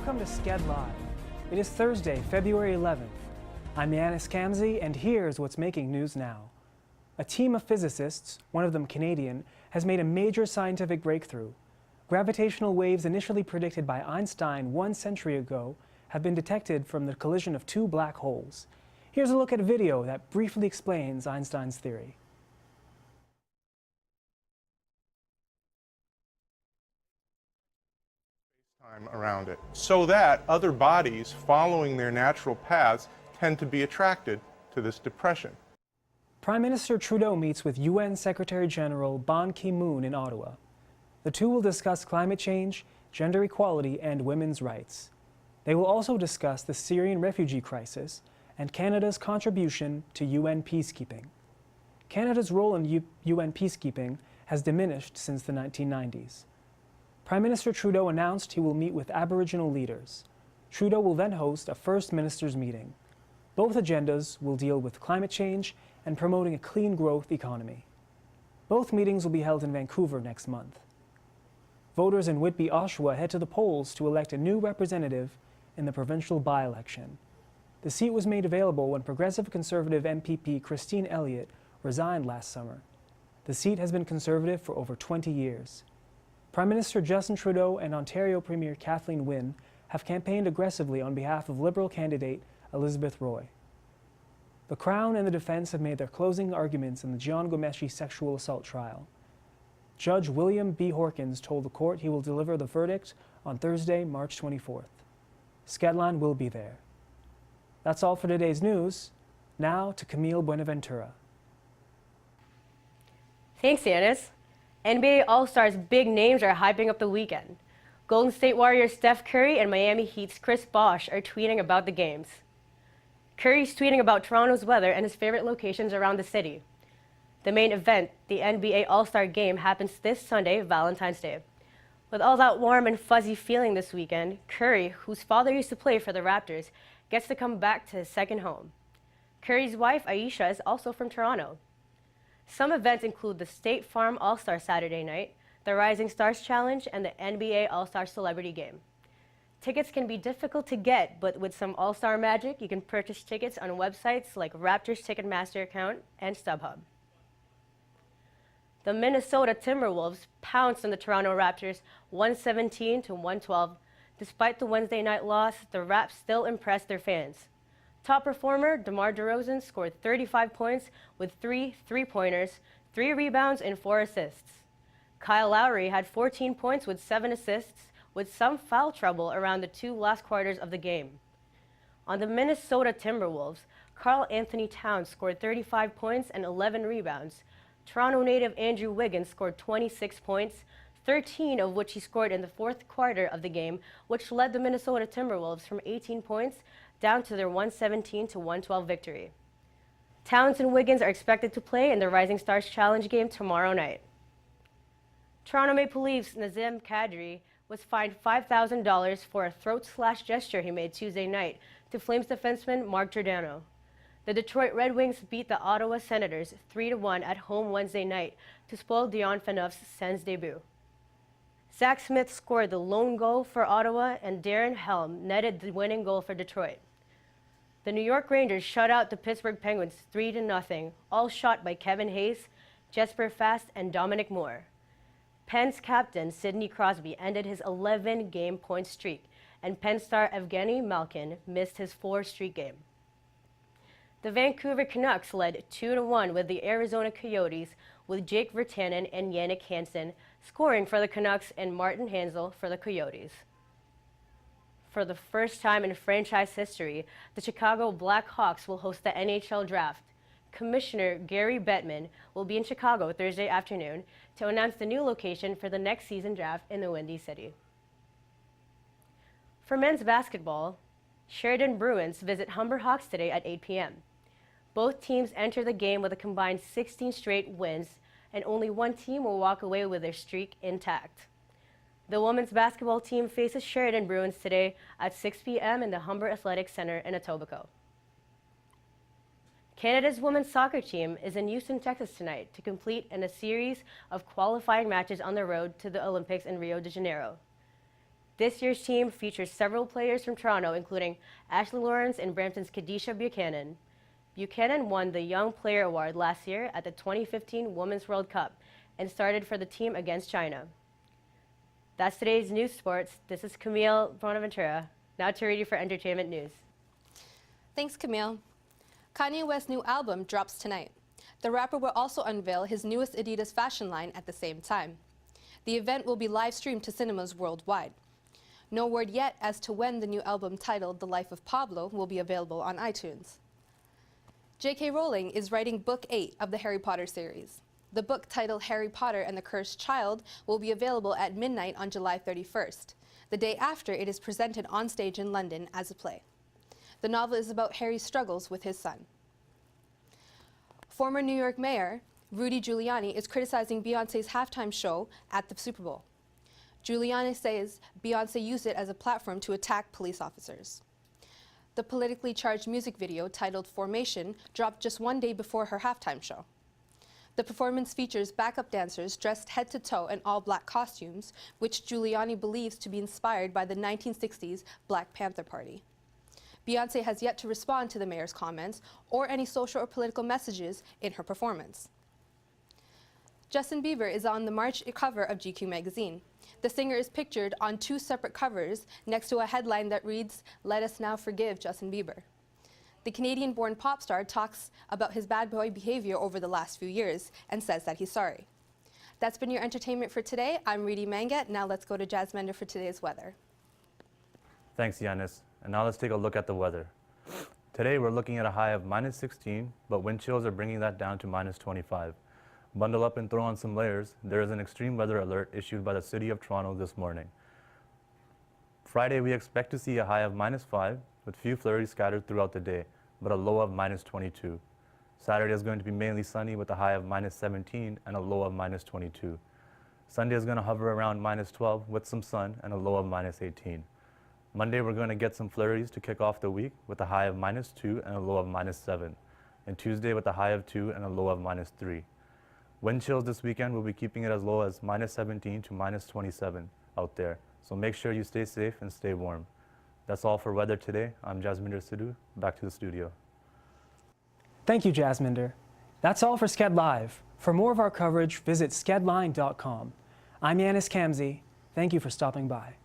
Welcome to skedLIVE. It is Thursday, February 11th. I'm Yanis Khamsi, and here's what's making news now. A team of physicists, one of them Canadian, has made a major scientific breakthrough. Gravitational waves initially predicted by Einstein 1 century ago have been detected from the collision of two black holes. Here's a look at a video that briefly explains Einstein's theory. Around it, so that other bodies following their natural paths tend to be attracted to this depression. Prime Minister Trudeau meets with UN Secretary General Ban Ki-moon in Ottawa. The two will discuss climate change, gender equality, and women's rights. They will also discuss the Syrian refugee crisis and Canada's contribution to UN peacekeeping. Canada's role in UN peacekeeping has diminished since the 1990s. Prime Minister Trudeau announced he will meet with Aboriginal leaders. Trudeau will then host a First Ministers meeting. Both agendas will deal with climate change and promoting a clean growth economy. Both meetings will be held in Vancouver next month. Voters in Whitby, Oshawa head to the polls to elect a new representative in the provincial by-election. The seat was made available when Progressive Conservative MPP Christine Elliott resigned last summer. The seat has been Conservative for over 20 years. Prime Minister Justin Trudeau and Ontario Premier Kathleen Wynne have campaigned aggressively on behalf of Liberal candidate Elizabeth Roy. The Crown and the defense have made their closing arguments in the Jian Ghomeshi sexual assault trial. Judge William B. Horkins told the court he will deliver the verdict on Thursday, March 24th. Skedline will be there. That's all for today's news. Now to Camille Buenaventura. Thanks, Yanis. NBA All-Stars big names are hyping up the weekend. Golden State Warriors Steph Curry and Miami Heat's Chris Bosh are tweeting about the games. Curry's tweeting about Toronto's weather and his favorite locations around the city. The main event, the NBA All-Star Game, happens this Sunday, Valentine's Day. With all that warm and fuzzy feeling this weekend, Curry, whose father used to play for the Raptors, gets to come back to his second home. Curry's wife, Aisha, is also from Toronto. Some events include the State Farm All-Star Saturday Night, the Rising Stars Challenge, and the NBA All-Star Celebrity Game. Tickets can be difficult to get, but with some All-Star magic, you can purchase tickets on websites like Raptors Ticketmaster account and StubHub. The Minnesota Timberwolves pounced on the Toronto Raptors 117-112. Despite the Wednesday night loss, the Raps still impressed their fans. Top performer DeMar DeRozan scored 35 points with 3 three-pointers, 3 rebounds, and 4 assists. Kyle Lowry had 14 points with 7 assists, with some foul trouble around the 2 last quarters of the game. On the Minnesota Timberwolves, Karl Anthony Towns scored 35 points and 11 rebounds. Toronto native Andrew Wiggins scored 26 points, 13 of which he scored in the fourth quarter of the game, which led the Minnesota Timberwolves from 18 points down to their 117-112 victory. Towns and Wiggins are expected to play in the Rising Stars Challenge game tomorrow night. Toronto Maple Leafs' Nazem Kadri was fined $5,000 for a throat slash gesture he made Tuesday night to Flames defenseman Mark Giordano. The Detroit Red Wings beat the Ottawa Senators 3-1 at home Wednesday night to spoil Dion Phaneuf's Sens debut. Zach Smith scored the lone goal for Ottawa, and Darren Helm netted the winning goal for Detroit. The New York Rangers shut out the Pittsburgh Penguins 3-0, all shot by Kevin Hayes, Jesper Fast, and Dominic Moore. Penn's captain Sidney Crosby ended his 11-game point streak, and Penn star Evgeny Malkin missed his 4th straight game. The Vancouver Canucks led 2-1 with the Arizona Coyotes, with Jake Virtanen and Yannick Hansen scoring for the Canucks and Martin Hanzal for the Coyotes. For the first time in franchise history, the Chicago Blackhawks will host the NHL Draft. Commissioner Gary Bettman will be in Chicago Thursday afternoon to announce the new location for the next season draft in the Windy City. For men's basketball, Sheridan Bruins visit Humber Hawks today at 8 p.m. Both teams enter the game with a combined 16 straight wins, and only one team will walk away with their streak intact. The women's basketball team faces Sheridan Bruins today at 6 p.m. in the Humber Athletic Center in Etobicoke. Canada's women's soccer team is in Houston, Texas tonight to complete in a series of qualifying matches on the road to the Olympics in Rio de Janeiro. This year's team features several players from Toronto, including Ashley Lawrence and Brampton's Kadisha Buchanan. Buchanan won the Young Player Award last year at the 2015 Women's World Cup and started for the team against China. That's today's news sports. This is Camille Bonaventura. Now to read you for entertainment news. Thanks, Camille. Kanye West's new album drops tonight. The rapper will also unveil his newest Adidas fashion line at the same time. The event will be live streamed to cinemas worldwide. No word yet as to when the new album titled The Life of Pablo will be available on iTunes. J.K. Rowling is writing Book 8 of the Harry Potter series. The book, titled Harry Potter and the Cursed Child, will be available at midnight on July 31st, the day after it is presented on stage in London as a play. The novel is about Harry's struggles with his son. Former New York Mayor Rudy Giuliani is criticizing Beyoncé's halftime show at the Super Bowl. Giuliani says Beyoncé used it as a platform to attack police officers. The politically charged music video, titled Formation, dropped just one day before her halftime show. The performance features backup dancers dressed head to toe in all-black costumes, which Giuliani believes to be inspired by the 1960s Black Panther Party. Beyoncé has yet to respond to the mayor's comments or any social or political messages in her performance. Justin Bieber is on the March cover of GQ magazine. The singer is pictured on two separate covers next to a headline that reads, "Let us now forgive Justin Bieber." The Canadian-born pop star talks about his bad boy behavior over the last few years and says that he's sorry. That's been your entertainment for today. I'm Reedy Mangat. Now let's go to Jasminder for today's weather. Thanks, Yanis. And now let's take a look at the weather. Today we're looking at a high of -16, but wind chills are bringing that down to -25. Bundle up and throw on some layers. There is an extreme weather alert issued by the City of Toronto this morning. Friday we expect to see a high of -5 with few flurries scattered throughout the day, but a low of -22. Saturday is going to be mainly sunny with a high of -17 and a low of -22. Sunday is going to hover around -12 with some sun and a low of -18. Monday we're going to get some flurries to kick off the week with a high of -2 and a low of -7. And Tuesday with a high of 2 and a low of -3. Wind chills this weekend will be keeping it as low as -17 to -27 out there. So make sure you stay safe and stay warm. That's all for weather today. I'm Jasminder Sidhu. Back to the studio. Thank you, Jasminder. That's all for skedLIVE. For more of our coverage, visit skedline.com. I'm Yanis Khamsi. Thank you for stopping by.